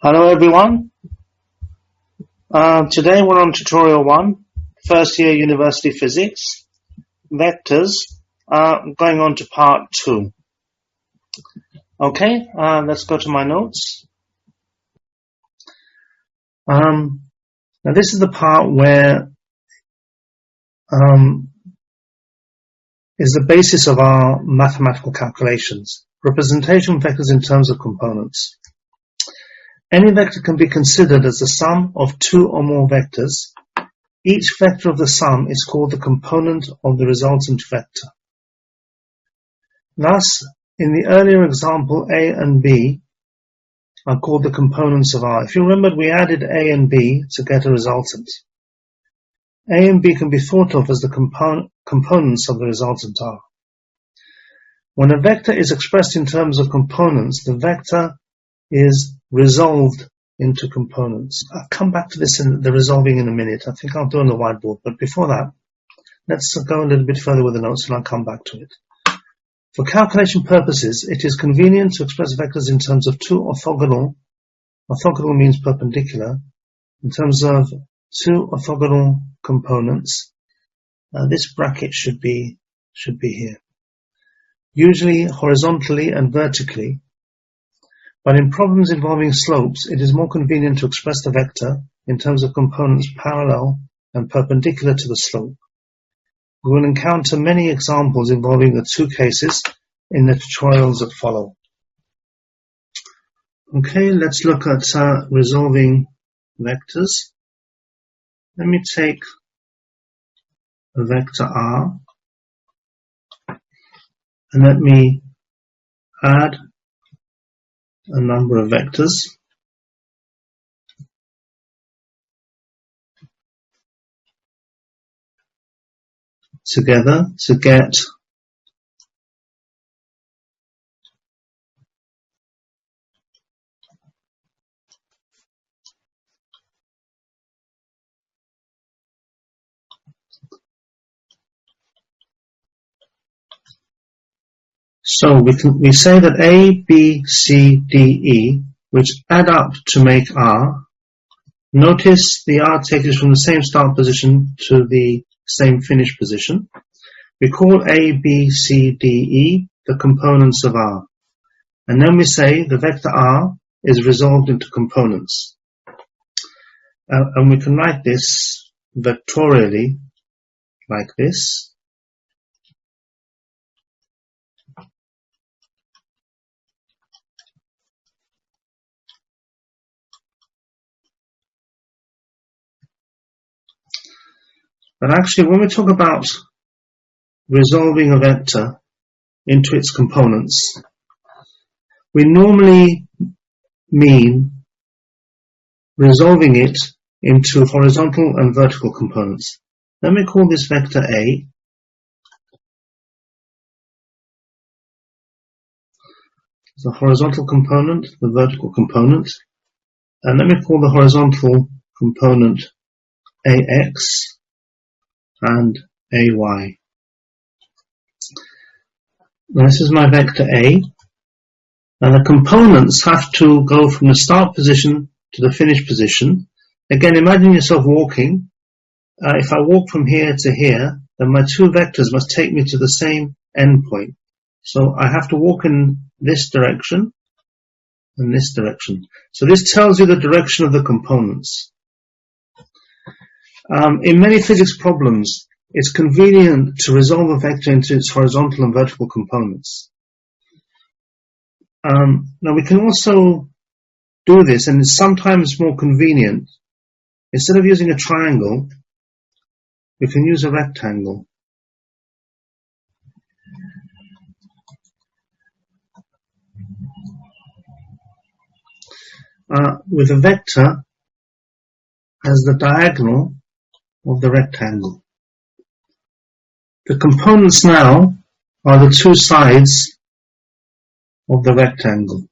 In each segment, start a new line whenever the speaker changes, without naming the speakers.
Hello everyone. Today we're on tutorial 1, first year university physics, vectors, going on to part 2. Okay, let's go to my notes. Now this is the part where is the basis of our mathematical calculations, representation of vectors in terms of components. Any vector can be considered as the sum of two or more vectors. Each vector of the sum is called the component of the resultant vector. Thus, in the earlier example, A and B are called the components of R. If you remember, we added A and B to get a resultant. A and B can be thought of as the components of the resultant R. When a vector is expressed in terms of components, the vector is resolved into components. I'll come back to this in the resolving in a minute. I think I'll do it on the whiteboard, but before that, let's go a little bit further with the notes and I'll come back to it. For calculation purposes, it is convenient to express vectors in terms of two orthogonal means perpendicular, in terms of two orthogonal components. This bracket should be here. Usually horizontally and vertically, but in problems involving slopes, it is more convenient to express the vector in terms of components parallel and perpendicular to the slope. We will encounter many examples involving the two cases in the tutorials that follow. Okay, let's look at resolving vectors. Let me take a vector R and let me add a number of vectors. Together to get so we say that A, B, C, D, E, which add up to make R. Notice the R takes us from the same start position to the same finish position. We call A, B, C, D, E the components of R. And then we say the vector R is resolved into components. And we can write this vectorially like this. But actually, when we talk about resolving a vector into its components, we normally mean resolving it into horizontal and vertical components. Let me call this vector A. The horizontal component, the vertical component, and let me call the horizontal component AX and AY. Now this is my vector A. Now the components have to go from the start position to the finish position. Again, imagine yourself walking. If I walk from here to here, then my two vectors must take me to the same endpoint. So I have to walk in this direction and this direction. So this tells you the direction of the components. In many physics problems, it's convenient to resolve a vector into its horizontal and vertical components. Now we can also do this, and it's sometimes more convenient. Instead of using a triangle, we can use a rectangle. With a vector as the diagonal of the rectangle. The components now are the two sides of the rectangle.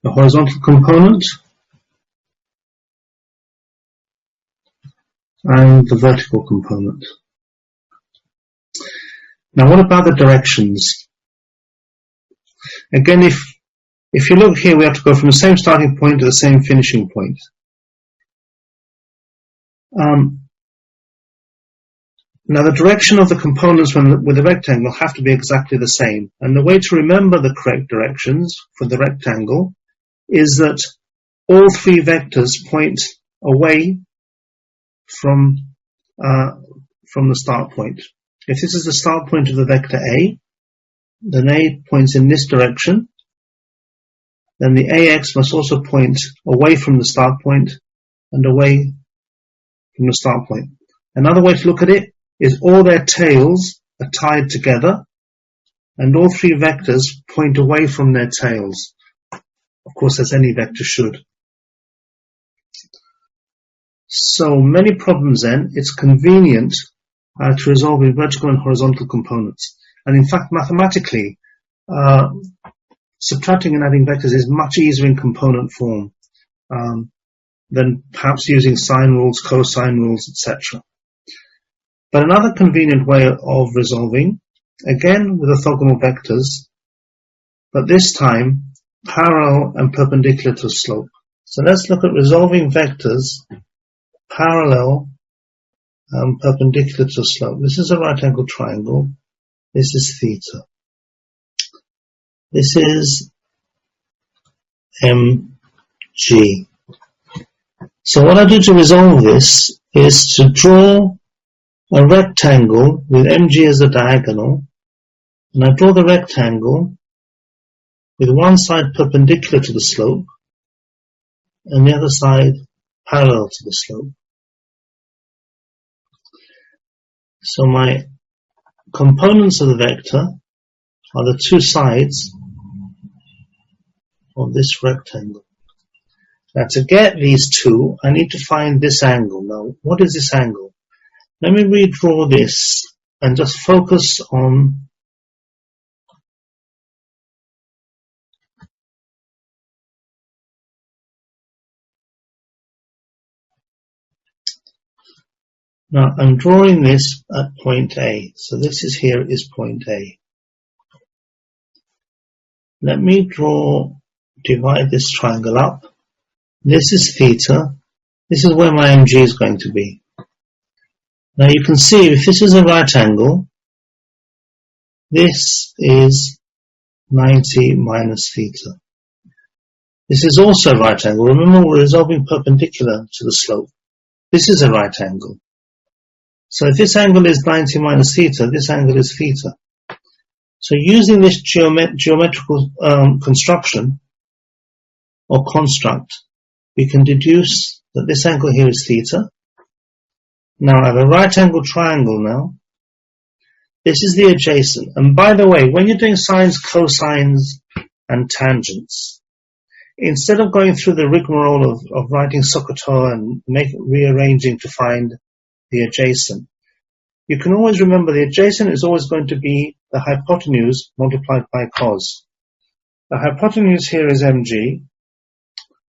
The horizontal component and the vertical component. Now what about the directions? Again, if If you look here, we have to go from the same starting point to the same finishing point. Now the direction of the components with the rectangle have to be exactly the same. And the way to remember the correct directions for the rectangle is that all three vectors point away from the start point. If this is the start point of the vector A, then A points in this direction. Then the AX must also point away from the start point and away from the start point. Another way to look at it is all their tails are tied together and all three vectors point away from their tails. Of course, as any vector should. So many problems then, it's convenient to resolve in vertical and horizontal components. And in fact, mathematically, subtracting and adding vectors is much easier in component form than perhaps using sine rules, cosine rules, etc. But another convenient way of resolving, again with orthogonal vectors, but this time parallel and perpendicular to slope. So let's look at resolving vectors parallel and perpendicular to slope. This is a right angle triangle. This is theta. This is mg. So what I do to resolve this is to draw a rectangle with mg as the diagonal, and I draw the rectangle with one side perpendicular to the slope and the other side parallel to the slope. So my components of the vector are the two sides of this rectangle. Now to get these two, I need to find this angle. Now, what is this angle? Let me redraw this and just focus on now I'm drawing this at point A. So this is here is point A. Let me divide this triangle up. This is theta. This is where my mg is going to be. Now you can see if this is a right angle, this is 90 minus theta. This is also a right angle. Remember, we're resolving perpendicular to the slope. This is a right angle. So if this angle is 90 minus theta, this angle is theta. So using this geometrical construction or construct, we can deduce that this angle here is theta. Now I have a right angle triangle now. This is the adjacent. And by the way, when you're doing sines, cosines, and tangents, instead of going through the rigmarole of writing SOHCAHTOA and rearranging to find the adjacent, you can always remember the adjacent is always going to be the hypotenuse multiplied by cos. The hypotenuse here is mg,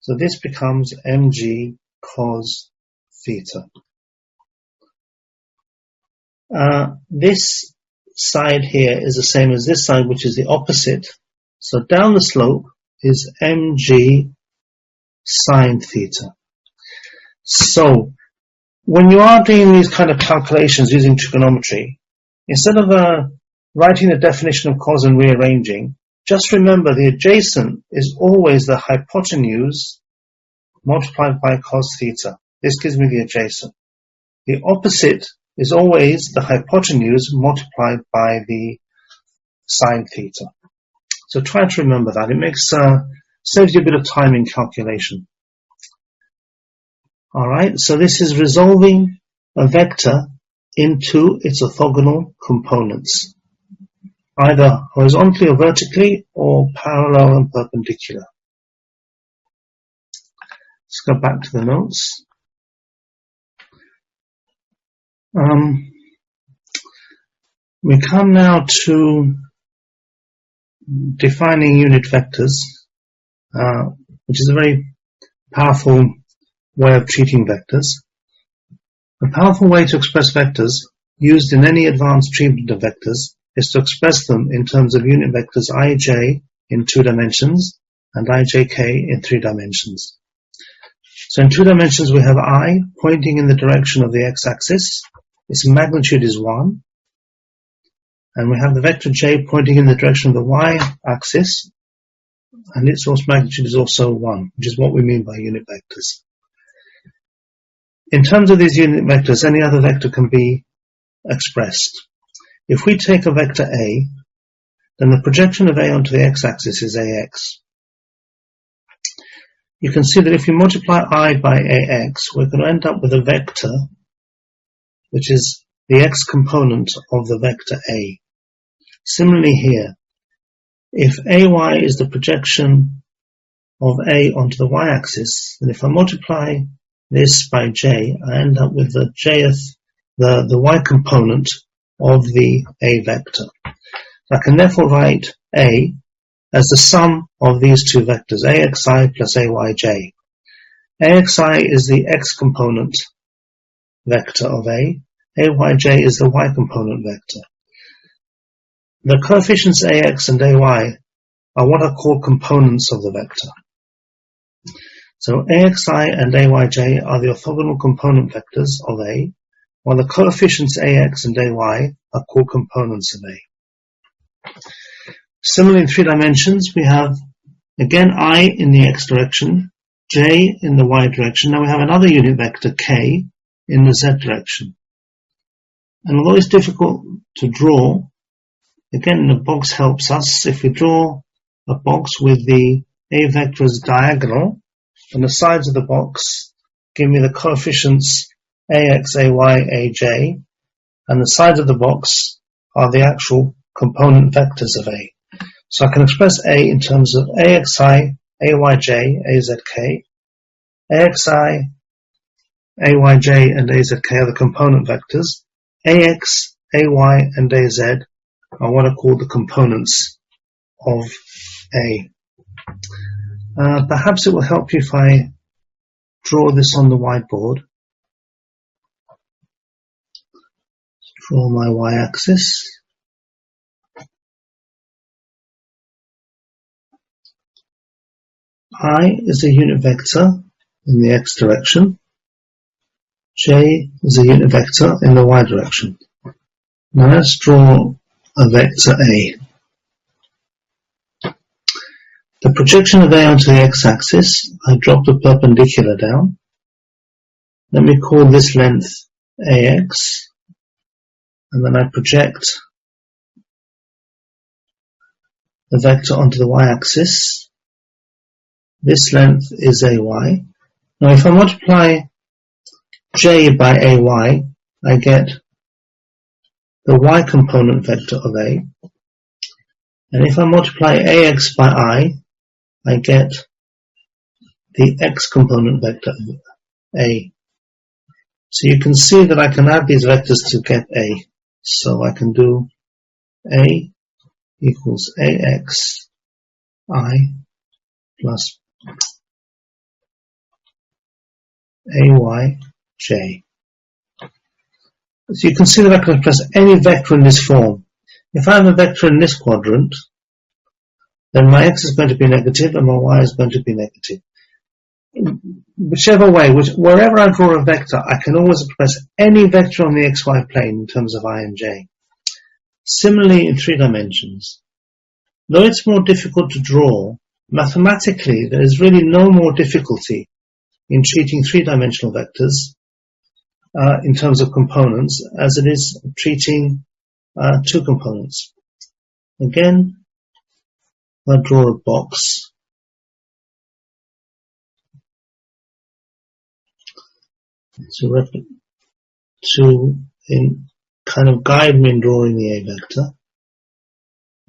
so this becomes mg cos theta. This side here is the same as this side, which is the opposite. So down the slope is mg sine theta. So when you are doing these kind of calculations using trigonometry, instead of writing the definition of cos and rearranging, just remember the adjacent is always the hypotenuse multiplied by cos theta. This gives me the adjacent. The opposite is always the hypotenuse multiplied by the sine theta. So try to remember that. It saves you a bit of time in calculation. Alright, so this is resolving a vector into its orthogonal components, either horizontally or vertically, or parallel and perpendicular. Let's go back to the notes. We come now to defining unit vectors, which is a very powerful way of treating vectors. A powerful way to express vectors used in any advanced treatment of vectors is to express them in terms of unit vectors ij in 2 dimensions and ijk in 3 dimensions. So in 2 dimensions we have I pointing in the direction of the x-axis. Its magnitude is 1. And we have the vector j pointing in the direction of the y-axis, and its source magnitude is also 1, which is what we mean by unit vectors. In terms of these unit vectors, any other vector can be expressed. If we take a vector A, then the projection of A onto the x-axis is AX. You can see that if you multiply I by AX, we're going to end up with a vector which is the x component of the vector A. Similarly here, if AY is the projection of A onto the y-axis, then if I multiply this by j, I end up with the y component of the A vector. I can therefore write A as the sum of these two vectors, AXI plus AYJ. AXI is the x component vector of A, AYJ is the y component vector. The coefficients AX and AY are what are called components of the vector. So AXI and AYJ are the orthogonal component vectors of A, while the coefficients AX and AY are called components of A. Similarly, in 3 dimensions, we have, again, I in the x direction, j in the y direction. Now we have another unit vector, k, in the z direction. And although it's difficult to draw, again, the box helps us. If we draw a box with the A vector as diagonal, and the sides of the box give me the coefficients AX, AY, AJ, and the sides of the box are the actual component vectors of A. So I can express A in terms of AXI, AYJ, AZK. AXI, AYJ, and AZK are the component vectors. AX, AY, and AZ are what are called the components of A. Perhaps it will help you if I draw this on the whiteboard. Draw my y-axis. I is a unit vector in the x direction. J is a unit vector in the y direction. Now let's draw a vector A. The projection of A onto the x-axis, I drop the perpendicular down. Let me call this length AX, and then I project the vector onto the y-axis. This length is AY. Now if I multiply J by AY, I get the y component vector of A. And if I multiply AX by I get the x component vector of A. So you can see that I can add these vectors to get A. So I can do A equals AX I plus AYJ. So you can see that I can express any vector in this form. If I have a vector in this quadrant, then my x is going to be negative and my y is going to be negative. Whichever way, wherever I draw a vector, I can always express any vector on the xy plane in terms of I and j. Similarly in 3 dimensions. Though it's more difficult to draw, mathematically there is really no more difficulty in treating 3-dimensional vectors in terms of components as it is treating 2 components. Again, I draw a box. To kind of guide me in drawing the A vector.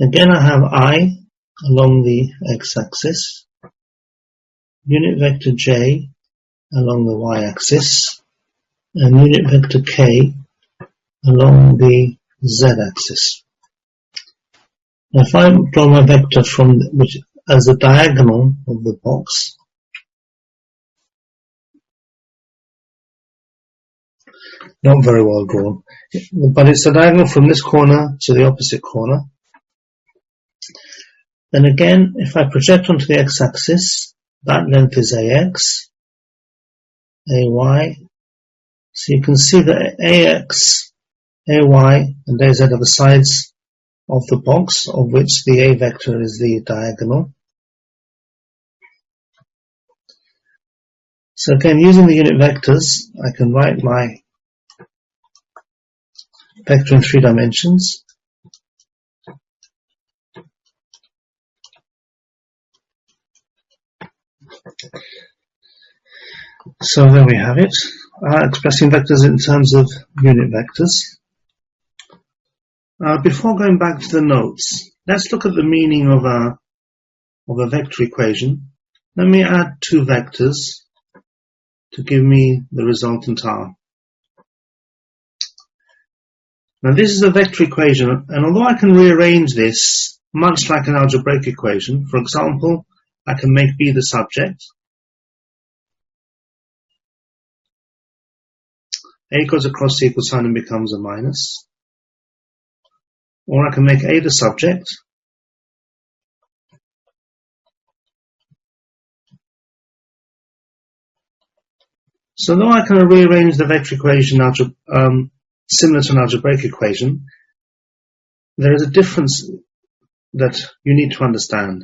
Again, I have I along the x-axis, unit vector j along the y-axis, and unit vector k along the z-axis. Now if I draw my vector which as the diagonal of the box, not very well drawn, but it's a diagonal from this corner to the opposite corner. Then again, if I project onto the x-axis, that length is ax, ay. So you can see that ax, ay, and az are the sides of the box, of which the a vector is the diagonal. So again, using the unit vectors, I can write my vector in 3 dimensions. So there we have it, expressing vectors in terms of unit vectors. Before going back to the notes, let's look at the meaning of a vector equation. Let me add 2 vectors to give me the resultant R. Now this is a vector equation, and although I can rearrange this much like an algebraic equation, for example, I can make B the subject. A goes across the equal sign and becomes a minus. Or I can make A the subject. So though I can rearrange the vector equation similar to an algebraic equation, there is a difference that you need to understand.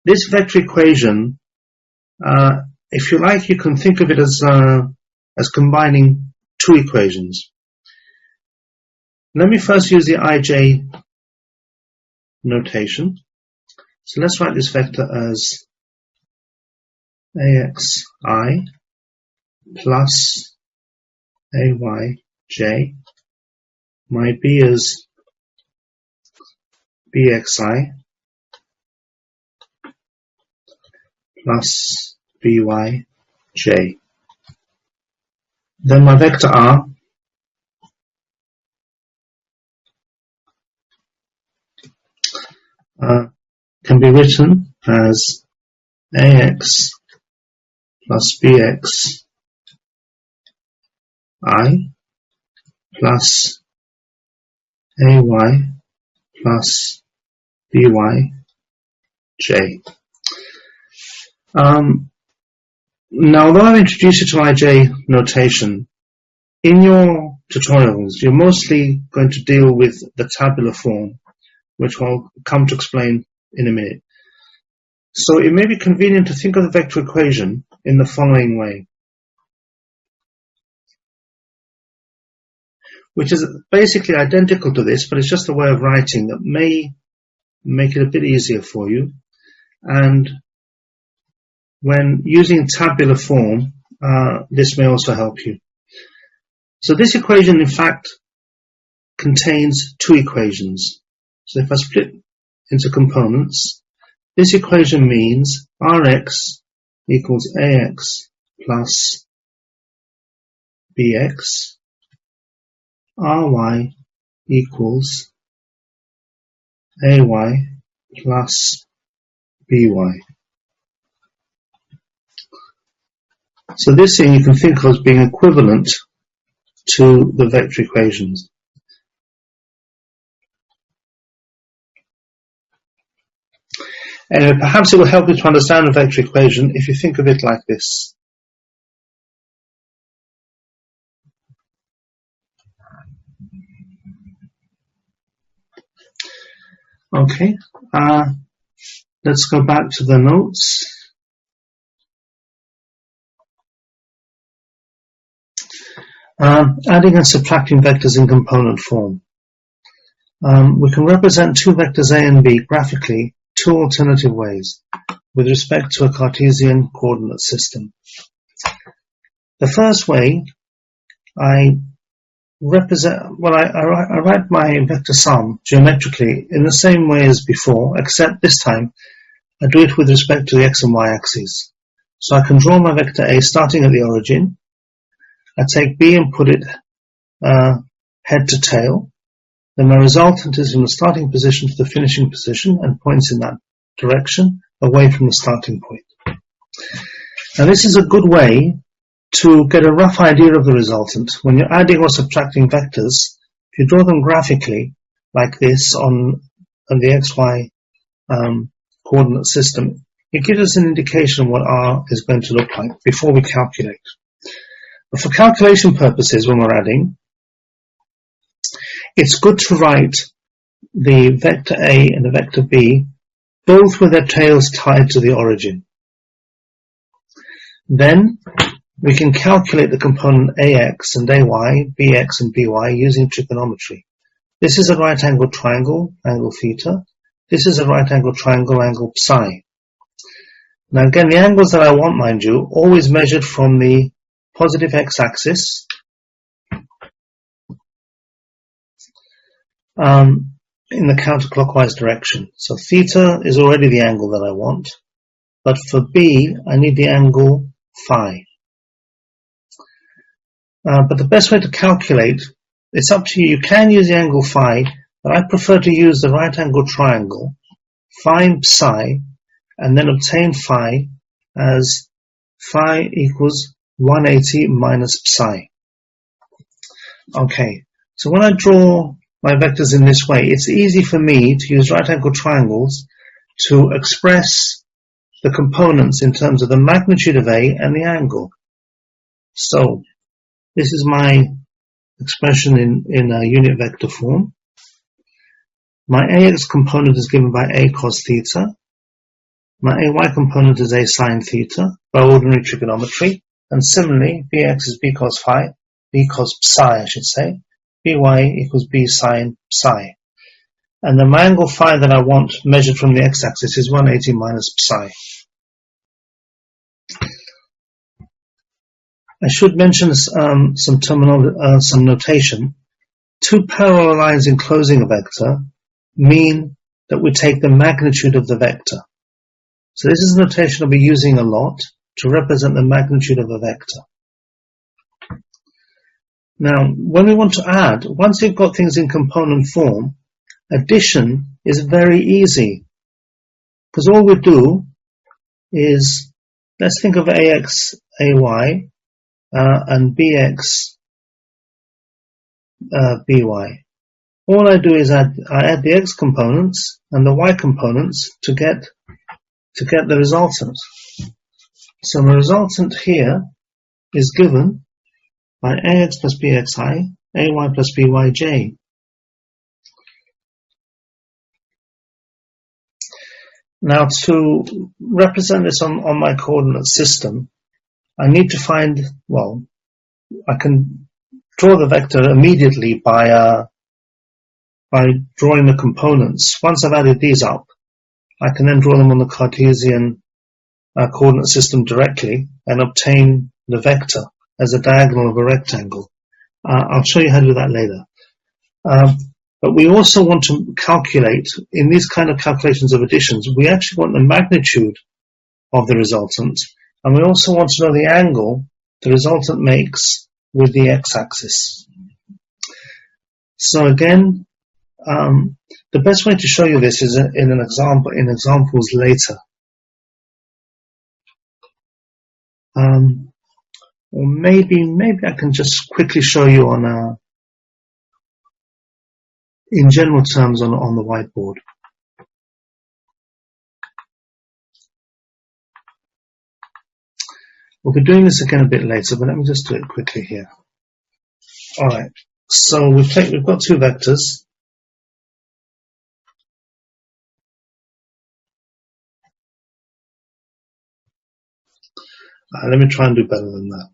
This vector equation, if you like, you can think of it as combining 2 equations. Let me first use the ij notation. So let's write this vector as axi plus ayj. My b is bxi plus byj. Then my vector r can be written as ax plus bx I plus ay plus by j. Now, although I've introduced you to ij notation, in your tutorials you're mostly going to deal with the tabular form, which I'll come to explain in a minute. So it may be convenient to think of the vector equation in the following way, which is basically identical to this, but it's just a way of writing that may make it a bit easier for you. And when using tabular form, this may also help you. So this equation, in fact, contains 2 equations. So if I split into components, this equation means Rx equals Ax plus Bx, Ry equals Ay plus By. So this thing you can think of as being equivalent to the vector equations. Anyway, perhaps it will help you to understand the vector equation if you think of it like this. Okay, let's go back to the notes. Adding and subtracting vectors in component form. We can represent 2 vectors A and B graphically 2 alternative ways with respect to a Cartesian coordinate system. The first way, I write my vector sum geometrically in the same way as before, except this time I do it with respect to the x and y axes. So I can draw my vector A starting at the origin. I take B and put it head to tail. Then my resultant is from the starting position to the finishing position and points in that direction away from the starting point. Now this is a good way to get a rough idea of the resultant. When you're adding or subtracting vectors, if you draw them graphically like this on the xy coordinate system, it gives us an indication of what R is going to look like before we calculate. But for calculation purposes, when we're adding, it's good to write the vector A and the vector B, both with their tails tied to the origin. Then we can calculate the component AX and AY, BX and BY using trigonometry. This is a right angled triangle, angle theta. This is a right angled triangle, angle psi. Now again, the angles that I want, mind you, always measured from the positive x-axis in the counterclockwise direction. So theta is already the angle that I want, but for B, I need the angle phi. But the best way to calculate, it's up to you. You can use the angle phi, but I prefer to use the right angled triangle, find psi, and then obtain phi as phi equals 180 minus psi. Okay, so when I draw my vectors in this way, it's easy for me to use right angled triangles to express the components in terms of the magnitude of A and the angle. So this is my expression in a unit vector form. My AX component is given by A cos theta. My AY component is A sin theta by ordinary trigonometry. And similarly, BX is B cos phi, B cos psi, I should say. BY equals B sin psi. And the angle phi that I want measured from the x-axis is 180 minus psi. I should mention some notation. Two parallel lines enclosing a vector mean that we take the magnitude of the vector. So this is a notation I'll be using a lot to represent the magnitude of a vector. Now, when we want to add, once you've got things in component form, addition is very easy. Because all we do is, let's think of AX, AY, and BX, BY. All I do is I add the X components and the Y components to get the resultant. So the resultant here is given by AX plus BXI, AY plus BYJ. Now to represent this on my coordinate system, I need to find, well, I can draw the vector immediately by drawing the components. Once I've added these up, I can then draw them on the Cartesian coordinate system directly and obtain the vector as a diagonal of a rectangle. I'll show you how to do that later. But we also want to calculate, in these kind of calculations of additions, we actually want the magnitude of the resultant, and we also want to know the angle the resultant makes with the x-axis. So again, the best way to show you this is in examples later. Or maybe I can just quickly show you on in general terms on the whiteboard. We'll be doing this again a bit later, but let me just do it quickly here. All right. So we've got two vectors. Let me try and do better than that.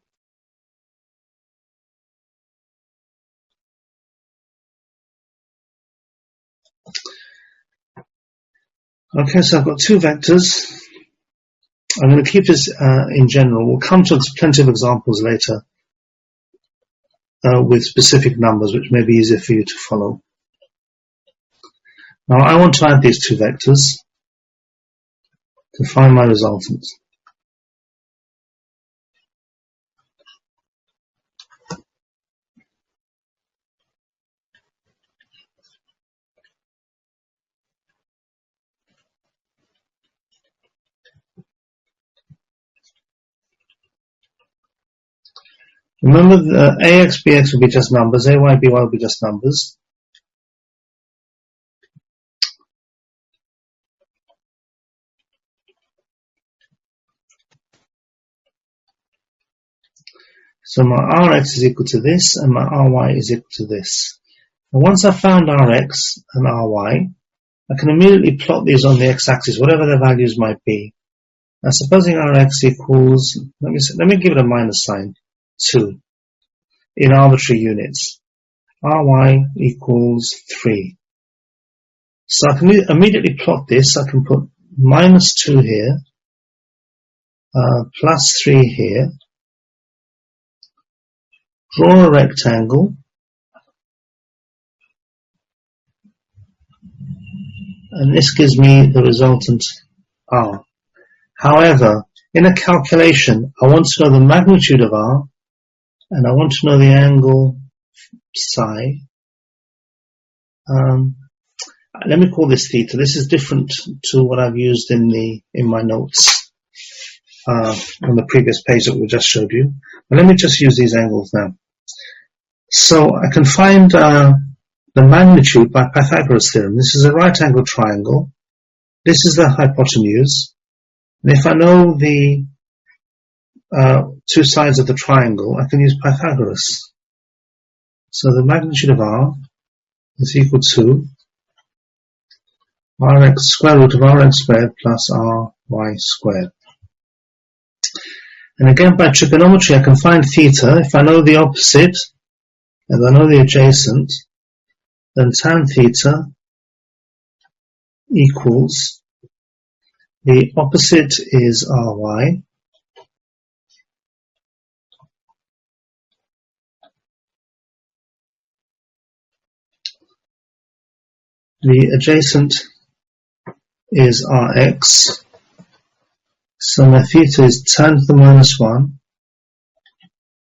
Okay, so I've got two vectors. I'm going to keep this in general. We'll come to plenty of examples later with specific numbers, which may be easier for you to follow. Now I want to add these two vectors to find my resultant. Remember, the AX, BX will be just numbers, AY, BY will be just numbers. So my Rx is equal to this, and my Ry is equal to this. And once I've found Rx and Ry, I can immediately plot these on the x-axis, whatever their values might be. Now, supposing Rx equals, let me give it a minus sign, 2, in arbitrary units. Ry equals 3. So I can immediately plot this. I can put minus 2 here, plus 3 here, draw a rectangle, and this gives me the resultant R. However, in a calculation, I want to know the magnitude of R, and I want to know the angle psi. Let me call this theta. This is different to what I've used in my notes on the previous page that we just showed you. But let me just use these angles now. So I can find the magnitude by Pythagoras theorem. This is a right angle triangle. This is the hypotenuse. And if I know the two sides of the triangle, I can use Pythagoras. So the magnitude of R is equal to Rx square root of Rx squared plus Ry squared. And again, by trigonometry, I can find theta. If I know the opposite, and I know the adjacent, then tan theta equals, the opposite is Ry, the adjacent is Rx, so my theta is tan to the minus 1,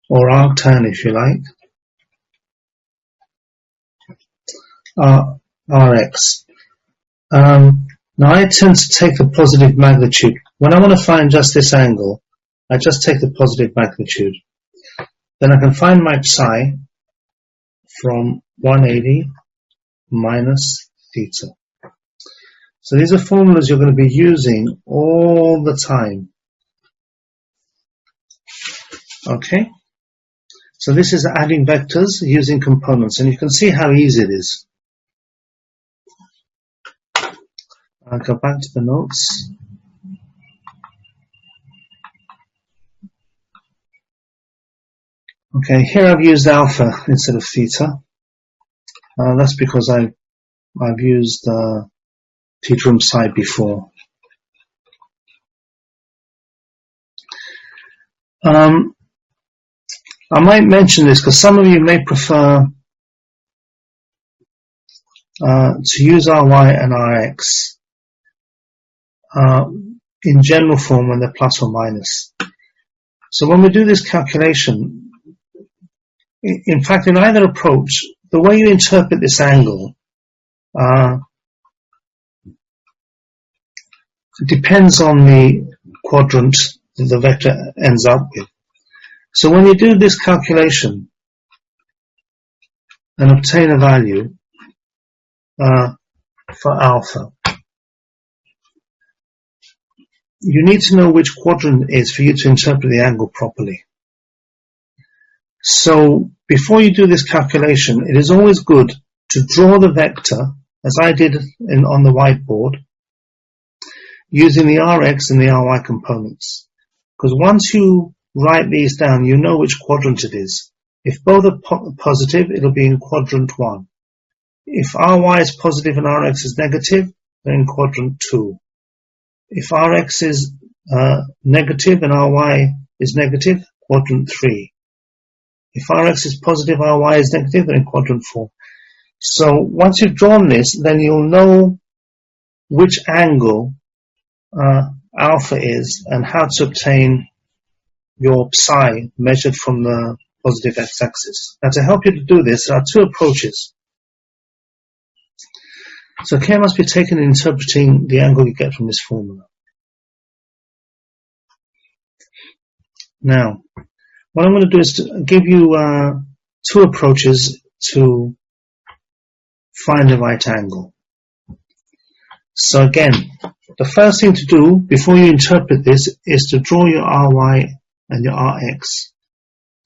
or arctan if you like, Rx. Now I tend to take the positive magnitude. When I want to find just this angle, I just take the positive magnitude. Then I can find my psi from 180 minus theta. So these are formulas you're going to be using all the time. Okay? So this is adding vectors using components, and you can see how easy it is. I'll go back to the notes. Okay, here I've used alpha instead of theta. That's because I've used theta and psi before. I might mention this because some of you may prefer to use Ry and Rx in general form when they're plus or minus. So when we do this calculation, in fact, in either approach, the way you interpret this angle depends on the quadrant that the vector ends up with. So when you do this calculation and obtain a value for alpha, you need to know which quadrant it is for you to interpret the angle properly. So before you do this calculation, it is always good to draw the vector, as I did on the whiteboard, using the Rx and the Ry components. Because once you write these down, you know which quadrant it is. If both are positive, it'll be in quadrant 1. If Ry is positive and Rx is negative, then in quadrant 2. If Rx is negative and Ry is negative, quadrant 3. If Rx is positive, Ry is negative, then in quadrant 4. So once you've drawn this, then you'll know which angle alpha is and how to obtain your psi measured from the positive x-axis. Now to help you to do this, there are two approaches. So care must be taken in interpreting the angle you get from this formula. Now, what I'm going to do is to give you two approaches to find the right angle. So again, the first thing to do before you interpret this is to draw your Ry and your Rx.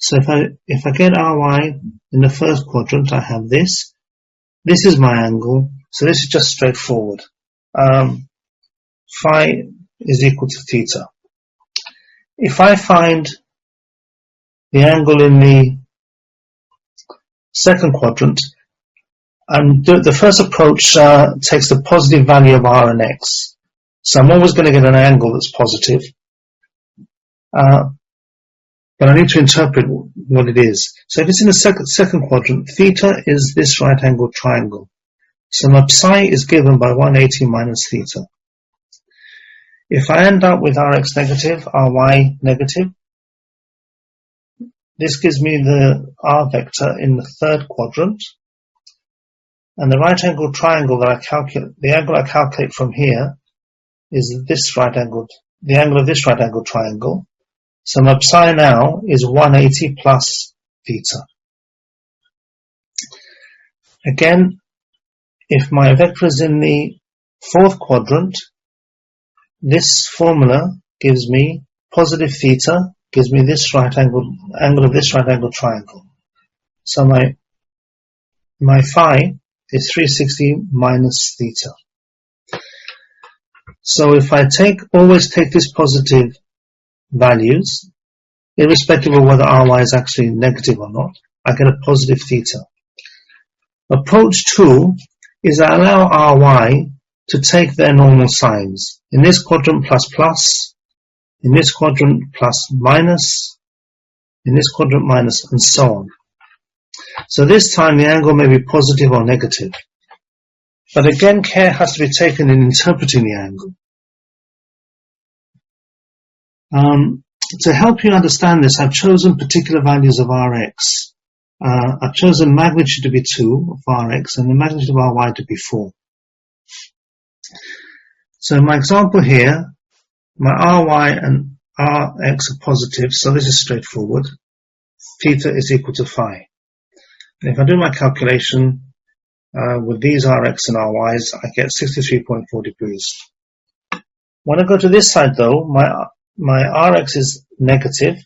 So if I get Ry in the first quadrant, I have this. This is my angle, so this is just straightforward. Phi is equal to theta. If I find the angle in the second quadrant, and the first approach takes the positive value of R and X. So I'm always going to get an angle that's positive. But I need to interpret what it is. So if it's in the second quadrant, theta is this right angled triangle. So my psi is given by 180 minus theta. If I end up with Rx negative, Ry negative, this gives me the R vector in the third quadrant. And the right angled triangle that I calculate, the angle I calculate from here is this right angled, the angle of this right angled triangle. So my psi now is 180 plus theta. Again, if my vector is in the fourth quadrant, this formula gives me positive theta, gives me this angle of this right angled triangle. So my phi is 360 minus theta. So if I always take these positive values, irrespective of whether Ry is actually negative or not, I get a positive theta. Approach 2 is I allow Ry to take their normal signs. In this quadrant plus plus, in this quadrant plus minus, in this quadrant minus, and so on. So this time the angle may be positive or negative. But again, care has to be taken in interpreting the angle. To help you understand this, I've chosen particular values of Rx. I've chosen magnitude to be 2 of Rx and the magnitude of Ry to be 4. So in my example here, my Ry and Rx are positive, so this is straightforward. Theta is equal to phi. And if I do my calculation with these Rx and Rys, I get 63.4 degrees. When I go to this side though, my Rx is negative,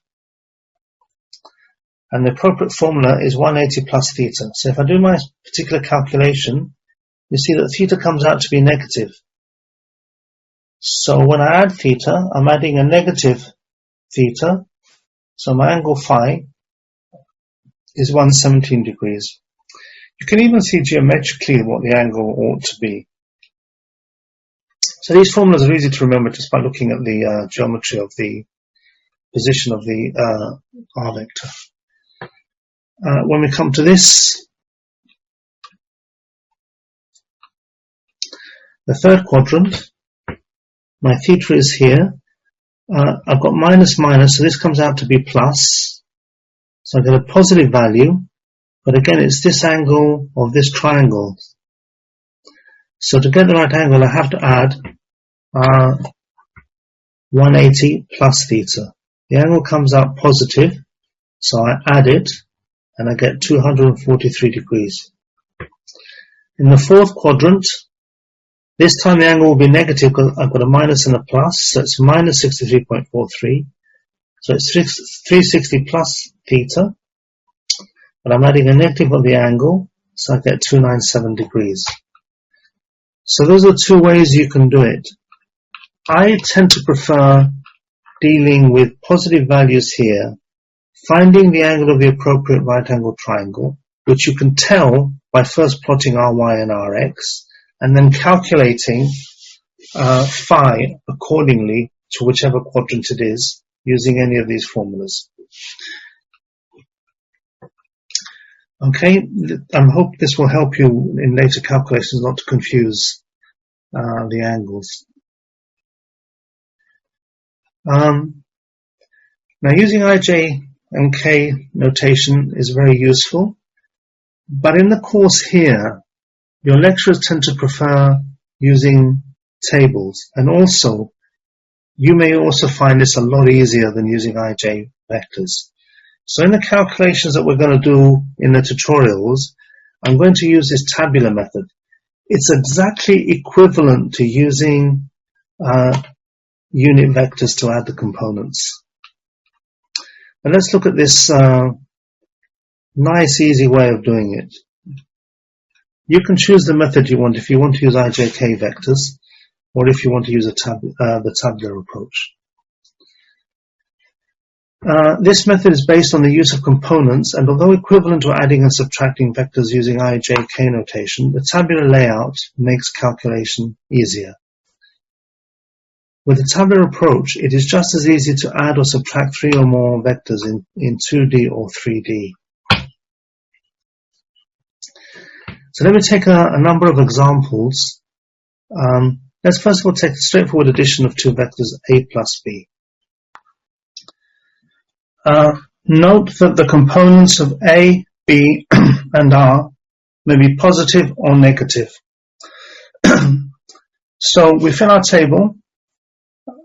and the appropriate formula is 180 plus theta. So if I do my particular calculation, you see that theta comes out to be negative. So when I add theta, I'm adding a negative theta, so my angle phi is 117 degrees. You can even see geometrically what the angle ought to be. So these formulas are easy to remember just by looking at the geometry of the position of the R vector. When we come to this, the third quadrant, my theta is here. I've got minus minus, so this comes out to be plus. So I get a positive value, but again it's this angle of this triangle. So to get the right angle, I have to add 180 plus theta. The angle comes out positive, so I add it, and I get 243 degrees. In the fourth quadrant, this time the angle will be negative because I've got a minus and a plus, so it's minus 63.43. So it's 360 plus theta, but I'm adding a negative of the angle, so I get 297 degrees. So those are two ways you can do it. I tend to prefer dealing with positive values here, finding the angle of the appropriate right angle triangle, which you can tell by first plotting Ry and Rx, and then calculating phi accordingly to whichever quadrant it is, using any of these formulas. Okay, I hope this will help you in later calculations not to confuse the angles. Now using IJ and K notation is very useful, but in the course here, your lecturers tend to prefer using tables, and also you may also find this a lot easier than using IJ vectors. So in the calculations that we're going to do in the tutorials, I'm going to use this tabular method. It's exactly equivalent to using unit vectors to add the components. And let's look at this nice, easy way of doing it. You can choose the method you want if you want to use IJK vectors, or if you want to use the tabular approach. This method is based on the use of components, and although equivalent to adding and subtracting vectors using IJK notation, the tabular layout makes calculation easier. With the tabular approach, it is just as easy to add or subtract 3 or more vectors in 2D or 3D. So let me take a number of examples. Let's first of all take a straightforward addition of 2 vectors A plus B. Note that the components of A, B, and R may be positive or negative. So we fill our table.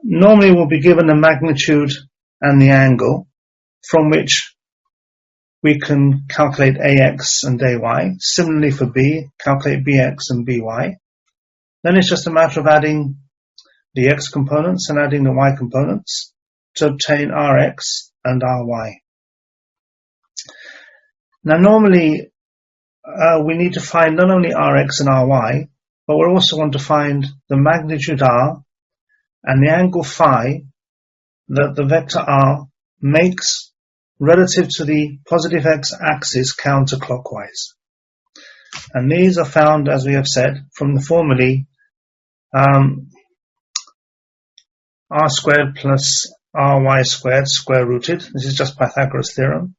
Normally we'll be given the magnitude and the angle from which we can calculate AX and AY. Similarly for B, calculate BX and BY. Then it's just a matter of adding the X components and adding the Y components to obtain RX and RY. Now normally we need to find not only Rx and Ry, but we also want to find the magnitude R and the angle phi that the vector R makes relative to the positive X axis counterclockwise. And these are found, as we have said, from the formulae R squared plus Ry squared square rooted. This is just Pythagoras' theorem.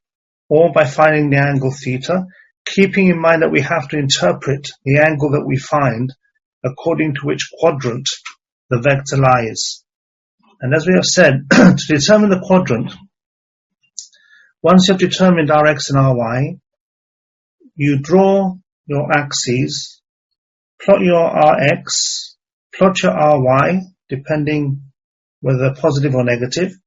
Or by finding the angle theta, keeping in mind that we have to interpret the angle that we find according to which quadrant the vector lies. And as we have said, to determine the quadrant, once you've determined Rx and Ry, you draw your axes, plot your Rx, plot your Ry, depending whether positive or negative.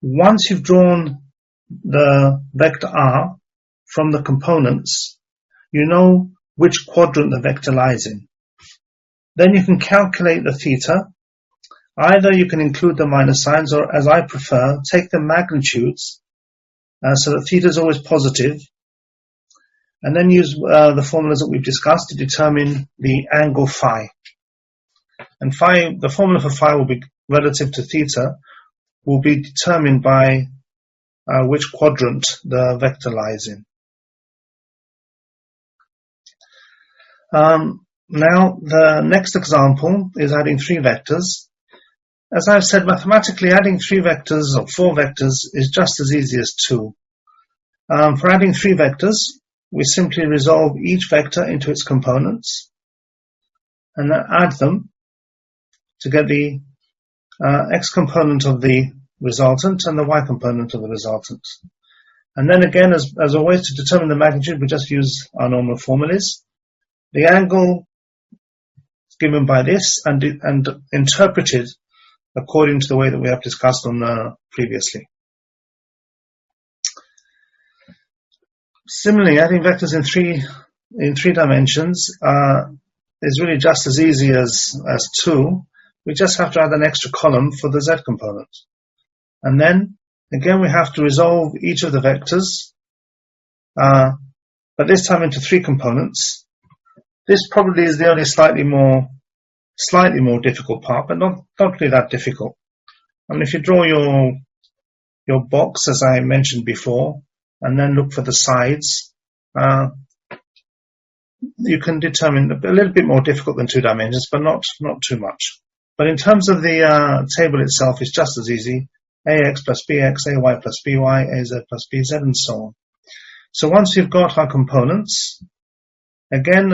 Once you've drawn the vector R from the components, you know which quadrant the vector lies in. Then you can calculate the theta. Either you can include the minus signs, or as I prefer, take the magnitudes so that theta is always positive, and then use the formulas that we've discussed to determine the angle phi. And phi, the formula for phi will be relative to theta, will be determined by which quadrant the vector lies in. Now, the next example is adding 3 vectors. As I've said, mathematically adding 3 vectors or 4 vectors is just as easy as 2. For adding 3 vectors, we simply resolve each vector into its components and then add them to get the X component of the resultant and the Y component of the resultant. And then again, as always, to determine the magnitude, we just use our normal formulas. The angle is given by this and interpreted according to the way that we have discussed on previously. Similarly, adding vectors in three dimensions is really just as easy as 2. We just have to add an extra column for the Z component. And then, again, we have to resolve each of the vectors, but this time into 3 components. This probably is the only slightly more difficult part, but not really that difficult. I mean, if you draw your box, as I mentioned before, and then look for the sides, you can determine a little bit more difficult than 2 dimensions, but not too much. But in terms of the table itself, it's just as easy. AX plus BX, AY plus BY, AZ plus BZ, and so on. So once you've got our components, again,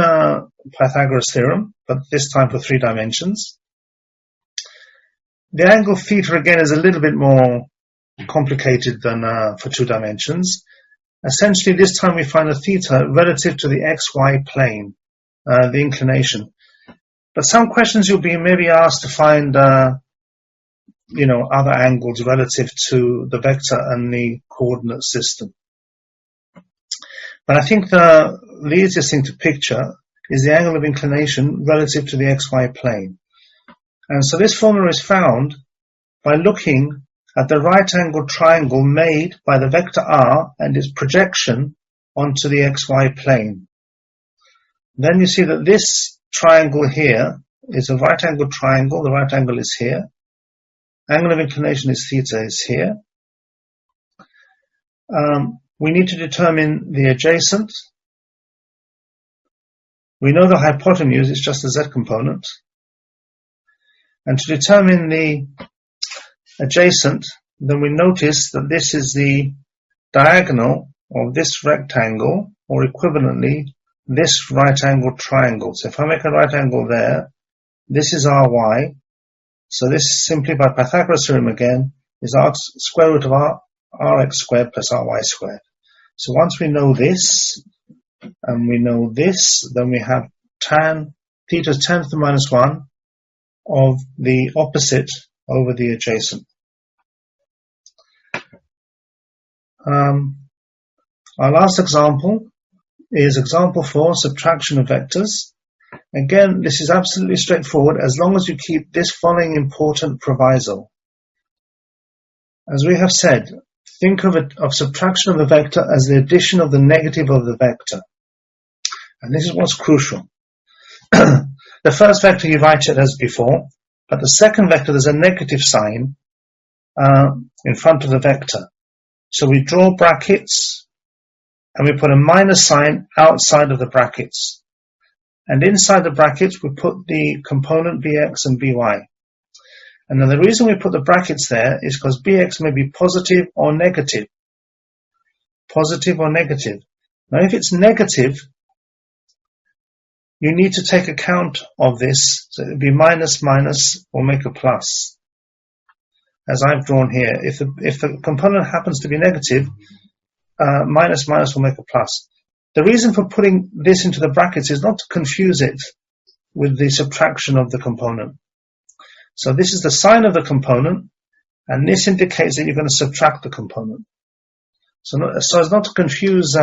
Pythagoras' theorem, but this time for 3 dimensions. The angle theta, again, is a little bit more complicated than for 2 dimensions. Essentially, this time we find a theta relative to the XY plane, the inclination. But some questions you'll be maybe asked to find, other angles relative to the vector and the coordinate system. But I think the easiest thing to picture is the angle of inclination relative to the XY plane. And so this formula is found by looking at the right-angled triangle made by the vector r and its projection onto the xy plane. Then you see that this triangle here is a right-angled triangle. The right angle is here. Angle of inclination is theta, is here. We need to determine the adjacent. We know the hypotenuse is just the z component. And to determine the adjacent, then we notice that this is the diagonal of this rectangle, or equivalently, this right-angled triangle. So if I make a right angle there, this is ry. So this, simply by Pythagoras' theorem again, is r square root of rx squared plus ry squared. So once we know this, and we know this, then we have tan theta is 10 to the minus 1 of the opposite over the adjacent. Our last example is example 4, subtraction of vectors. Again, this is absolutely straightforward as long as you keep this following important proviso. As we have said, think of subtraction of the vector as the addition of the negative of the vector. And this is what's crucial. The first vector you write it as before, but the second vector there's a negative sign in front of the vector. So we draw brackets and we put a minus sign outside of the brackets. And inside the brackets we put the component bx and by. And then the reason we put the brackets there is because bx may be positive or negative. Positive or negative. Now if it's negative, you need to take account of this. So it would be minus, minus, or make a plus. As I've drawn here. If the component happens to be negative, minus, minus will make a plus. The reason for putting this into the brackets is not to confuse it with the subtraction of the component. So this is the sign of the component, and this indicates that you're going to subtract the component. So as not to confuse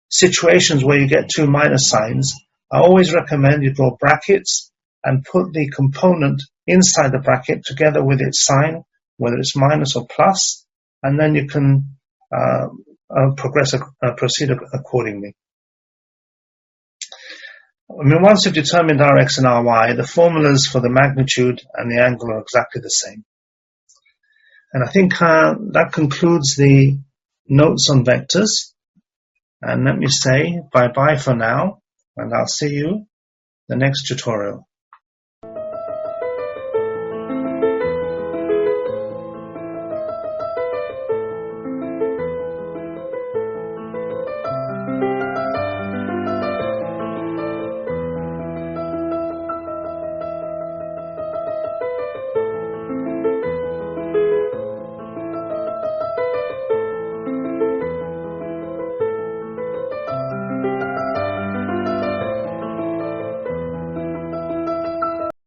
situations where you get two minus signs, I always recommend you draw brackets and put the component inside the bracket together with its sign, whether it's minus or plus, and then you can proceed accordingly. I mean, once you've determined Rx and Ry, the formulas for the magnitude and the angle are exactly the same. And I think that concludes the notes on vectors. And let me say bye-bye for now, and I'll see you the next tutorial.